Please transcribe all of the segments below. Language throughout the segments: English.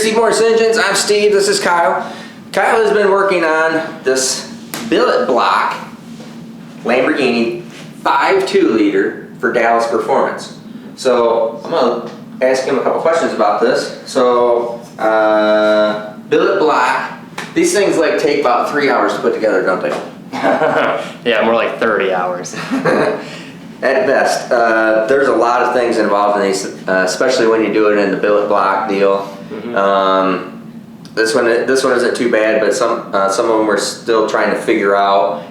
Steve Morris Engines. I'm Steve, this is Kyle. Kyle has been working on this billet block Lamborghini 5.2 liter for Dallas Performance. So I'm going to ask him a couple questions about this. So billet block, these things like take about 3 hours to put together, don't they? Yeah, more like 30 hours. At best. There's a lot of things involved in these, especially when you do it in the billet block deal. Mm-hmm. This one isn't too bad, but some of them we're still trying to figure out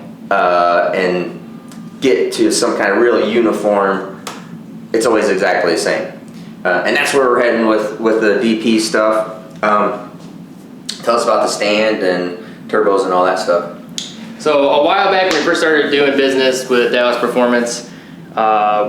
and get to some kind of really uniform. It's always exactly the same, and that's where we're heading with the DP stuff. Tell us about the stand and turbos and all that stuff. So a while back when we first started doing business with Dallas Performance,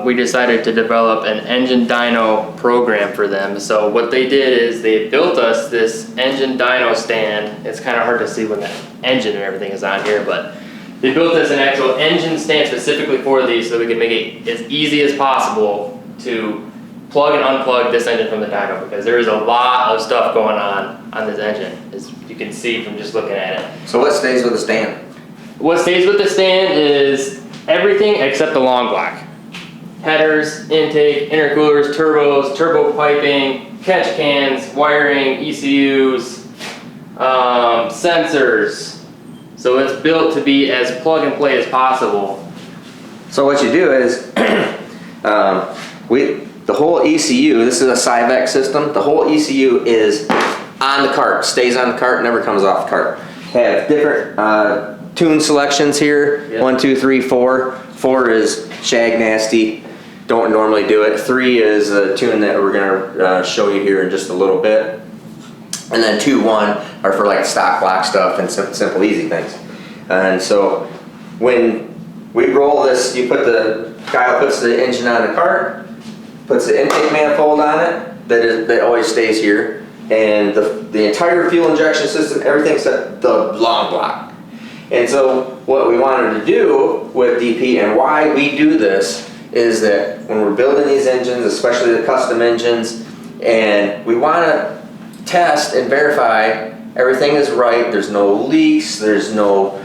we decided to develop an engine dyno program for them. So what they did is they built us this engine dyno stand. It's kind of hard to see when the engine and everything is on here, but they built us an actual engine stand specifically for these so we can make it as easy as possible to plug and unplug this engine from the dyno, because there is a lot of stuff going on this engine, as you can see from just looking at it. So what stays with the stand? What stays with the stand is everything except the long block. Headers, intake, intercoolers, turbos, turbo piping, catch cans, wiring, ECUs, sensors. So it's built to be as plug and play as possible. So what you do is, the whole ECU, this is a Cyvac system, the whole ECU is on the cart, stays on the cart, never comes off the cart. Have different tune selections here, yep. 1, 2, 3, 4. 4 is Shag Nasty, don't normally do it. 3 is a tune that we're gonna show you here in just a little bit. And then 2, 1 are for like stock block stuff and simple easy things. And so when we roll this, Kyle puts the engine on the cart, puts the intake manifold on it, that always stays here. And the entire fuel injection system, everything except the long block. And so what we wanted to do with DP and why we do this is that when we're building these engines, especially the custom engines, and we want to test and verify everything is right, there's no leaks, there's no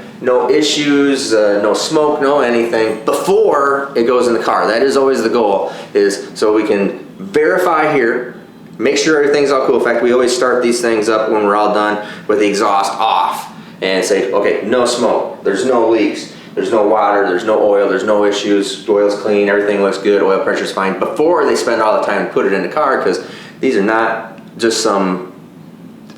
issues, no smoke, no anything, before it goes in the car. That is always the goal, is so we can verify here, make sure everything's all cool. In fact, we always start these things up when we're all done with the exhaust off and say, okay, no smoke, there's no leaks, there's no water, there's no oil, there's no issues, oil's clean, everything looks good, oil pressure's fine, before they spend all the time to put it in the car, because these are not just some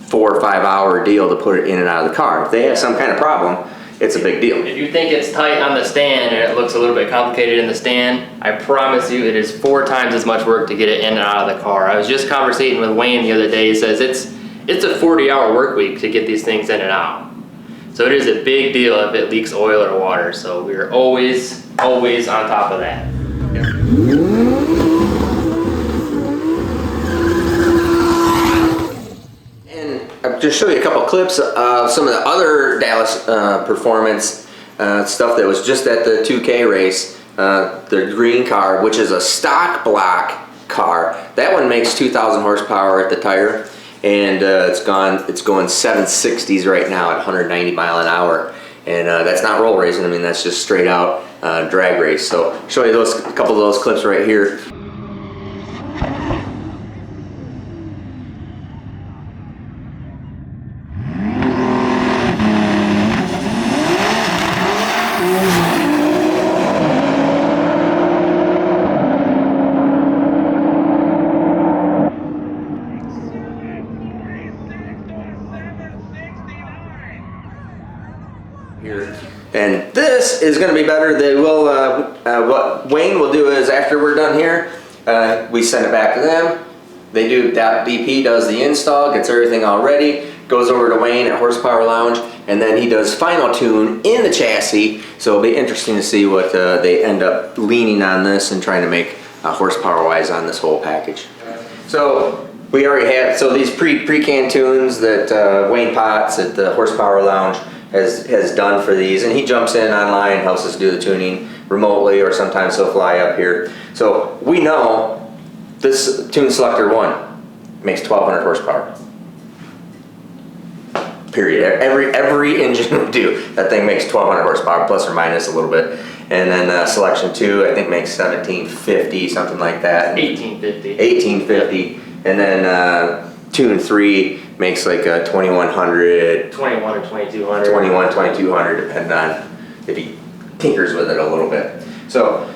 4 or 5 hour deal to put it in and out of the car. If they have some kind of problem, it's a big deal. If you think it's tight on the stand and it looks a little bit complicated in the stand, I promise you it is 4 times as much work to get it in and out of the car. I was just conversating with Wayne the other day. He says it's a 40-hour work week to get these things in and out. So it is a big deal if it leaks oil or water. So we're always on top of that. I'll just show you a couple clips of some of the other Dallas Performance stuff that was just at the 2K race. The green car, which is a stock block car. That one makes 2,000 horsepower at the tire, and it's going 760s right now at 190 mile an hour. And that's not roll racing. I mean, that's just straight out drag race. So I'll show you a couple of those clips right here. And this is going to be better. They will. What Wayne will do is, after we're done here, we send it back to them. They do that. DP does the install, gets everything all ready, goes over to Wayne at Horsepower Lounge, and then he does final tune in the chassis. So it'll be interesting to see what they end up leaning on this and trying to make horsepower-wise on this whole package. So we already have these pre-canned tunes that Wayne Potts at the Horsepower Lounge has done for these, and he jumps in online, helps us do the tuning remotely, or sometimes he'll fly up here. So we know this tune selector 1 makes 1,200 horsepower. period. Every engine will do. That thing makes 1,200 horsepower, plus or minus a little bit. And then Selection 2, I think, makes 1,750, something like that. 1850. 1850. And then 2 and 3 makes like a 2,100. 21 or 2,200. 21, 2,200, depending on if he tinkers with it a little bit. So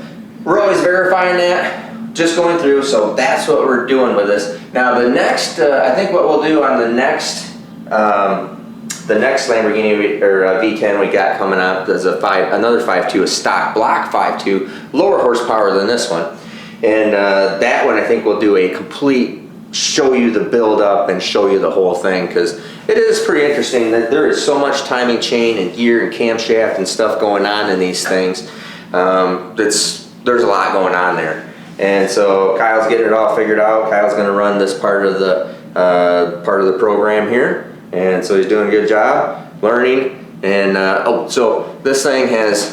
we're always verifying that, just going through. So that's what we're doing with this. Now the next, I think what we'll do on the next Lamborghini or V10 we got coming up is another 5.2, a stock block 5.2, lower horsepower than this one. And that one I think we'll do a complete show you the build up and show you the whole thing, because it is pretty interesting that there is so much timing chain and gear and camshaft and stuff going on in these things. There's a lot going on there. And so Kyle's getting it all figured out. Kyle's going to run this part of the program here, and so he's doing a good job learning. And so this thing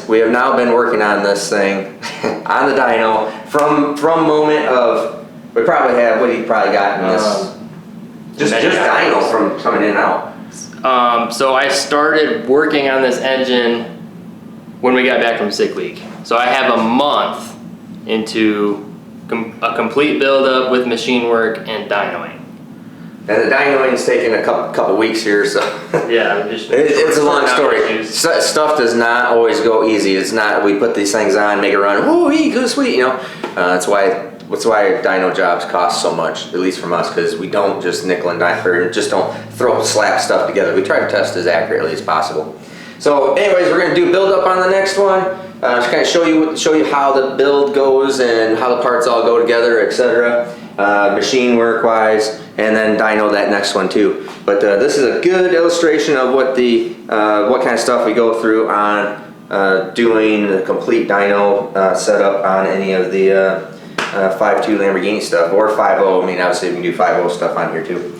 we have now been working on this thing on the dyno from moment of, we probably have, what he probably got in this, just dyno from coming in and out. So I started working on this engine when we got back from sick week. So I have a month into a complete build-up with machine work and dynoing. And the dynoing's taking a couple weeks here, so yeah, it's a long story. Stuff does not always go easy. It's not, we put these things on, make it run, woo, go sweet, you know. That's why dyno jobs cost so much, at least from us, because we don't just nickel and dime, or just don't slap stuff together. We try to test as accurately as possible. So anyways, we're going to do build up on the next one, to kind of show you how the build goes and how the parts all go together, etc. Machine work wise, and then dyno that next one too. But this is a good illustration of what kind of stuff we go through on doing the complete dyno setup on any of the 5.2 Lamborghini stuff, or 5.0. I mean, obviously we can do 5.0 stuff on here too.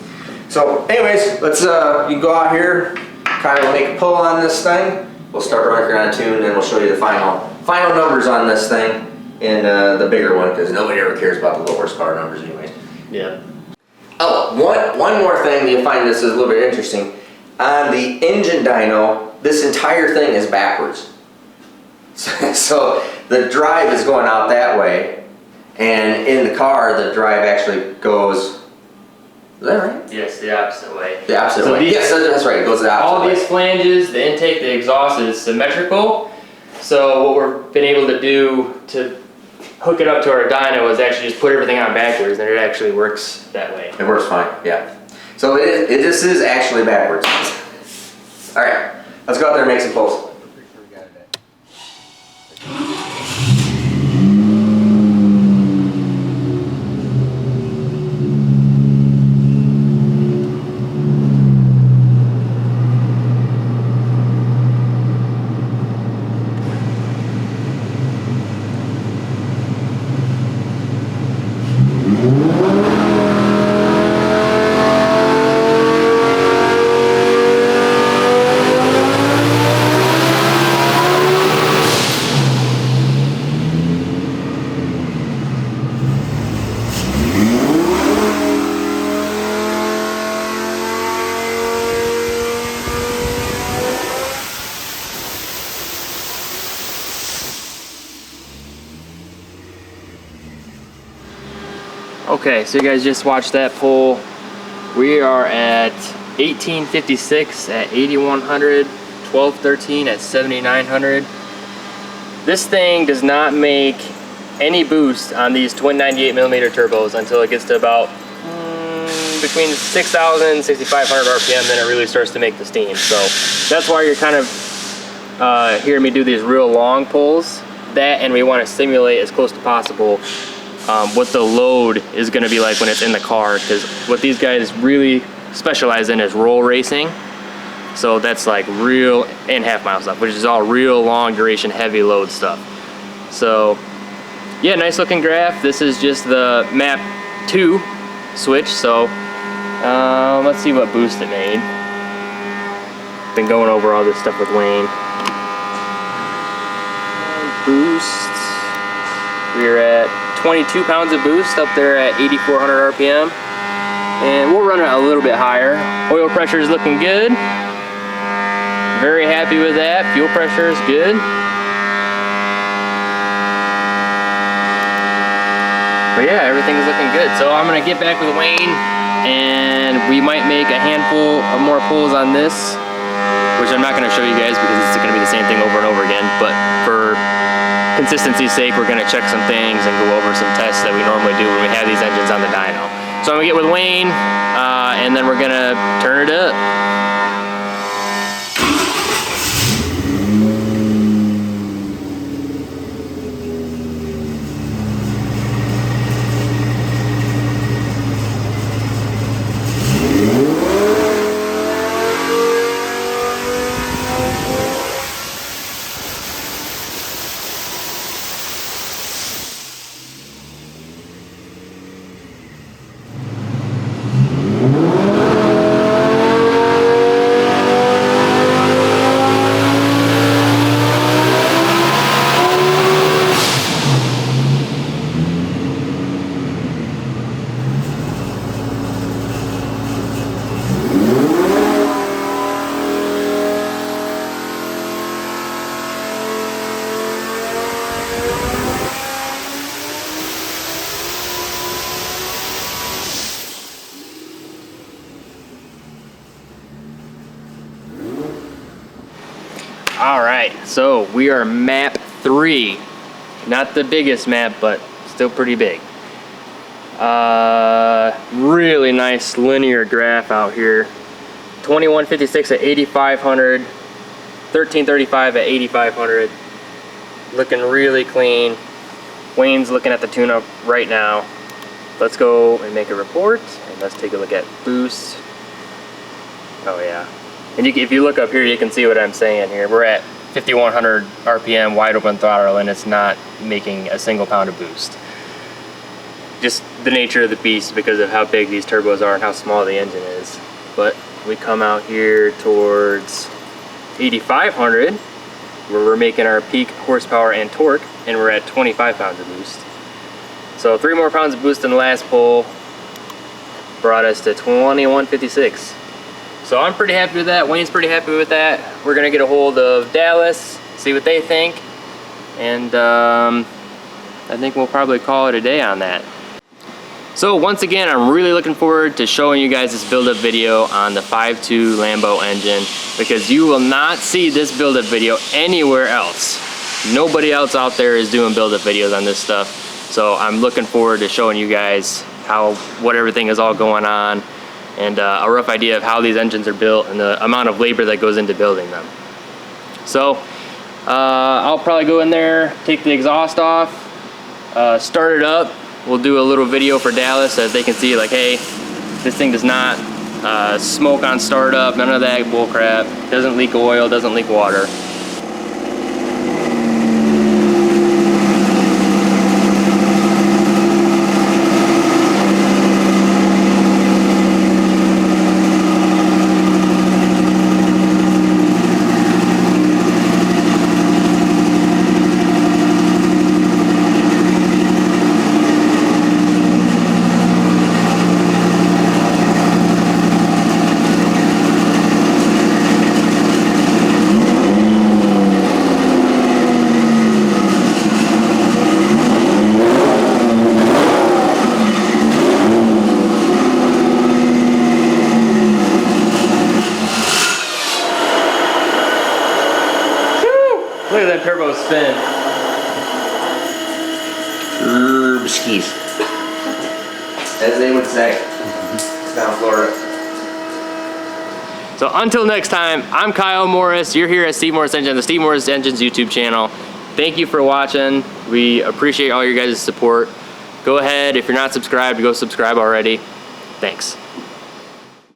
So anyways, let's you can go out here, kind of make a pull on this thing. We'll start working on tune, and we'll show you the final numbers on this thing in the bigger one, because nobody ever cares about the low horsepower numbers anyways. Yeah. Oh, one more thing, you'll find this is a little bit interesting. On the engine dyno, this entire thing is backwards. So the drive is going out that way, and in the car, the drive actually goes, is that right? Yes, the opposite way. The opposite way. Yes, that's right. It goes the opposite way. All these flanges, the intake, the exhaust is symmetrical. So what we've been able to do to hook it up to our dyno is actually just put everything on backwards, and it actually works that way. It works fine, yeah. So it just is actually backwards. All right, let's go out there and make some pulls. Okay, so you guys just watched that pull. We are at 1856 at 8100, 1213 at 7900. This thing does not make any boost on these twin 98mm turbos until it gets to about between 6,000 and 6,500 RPM, then it really starts to make the steam. So that's why you're kind of hearing me do these real long pulls. That, and we want to simulate as close to possible what the load is going to be like when it's in the car, because what these guys really specialize in is roll racing. So that's like real and half-mile stuff, which is all real long duration heavy load stuff. So yeah, nice looking graph. This is just the map 2 switch. So let's see what boost it made. Been going over all this stuff with Wayne. Boost, we're at 22 pounds of boost up there at 8,400 RPM, and we'll run it a little bit higher. Oil pressure is looking good. very happy with that. Fuel pressure is good. But yeah, everything's looking good. So I'm gonna get back with Wayne and we might make a handful of more pulls on this, which I'm not gonna show you guys because it's gonna be the same thing over and over again. But for consistency's sake, we're gonna check some things and go over some tests that we normally do when we have these engines on the dyno. So I'm gonna get with Wayne and then we're gonna turn it up. All right, so we are map 3. Not the biggest map, but still pretty big. Really nice linear graph out here. 2156 at 8500, 1335 at 8500. Looking really clean. Wayne's looking at the tune-up right now. Let's go and make a report, and let's take a look at boost. Oh yeah. And if you look up here, you can see what I'm saying here. We're at 5100 RPM, wide open throttle, and it's not making a single pound of boost. Just the nature of the beast because of how big these turbos are and how small the engine is. But we come out here towards 8500, where we're making our peak horsepower and torque, and we're at 25 pounds of boost. So 3 more pounds of boost in the last pull brought us to 2156. So I'm pretty happy with that. Wayne's pretty happy with that. We're gonna get a hold of Dallas, see what they think, and I think we'll probably call it a day on that. So once again, I'm really looking forward to showing you guys this build-up video on the 5.2 Lambo engine, because you will not see this build-up video anywhere else. Nobody else out there is doing build-up videos on this stuff. So I'm looking forward to showing you guys what everything is all going on, and a rough idea of how these engines are built and the amount of labor that goes into building them. So I'll probably go in there, take the exhaust off, start it up. We'll do a little video for Dallas so that they can see, like, hey, this thing does not smoke on startup, none of that bull crap, doesn't leak oil, doesn't leak water. Look at that turbo spin. Skis. As they would say down Florida. So until next time, I'm Kyle Morris. You're here at Steve Morris Engine, the Steve Morris Engines YouTube channel. Thank you for watching. We appreciate all your guys' support. Go ahead, if you're not subscribed, go subscribe already. Thanks.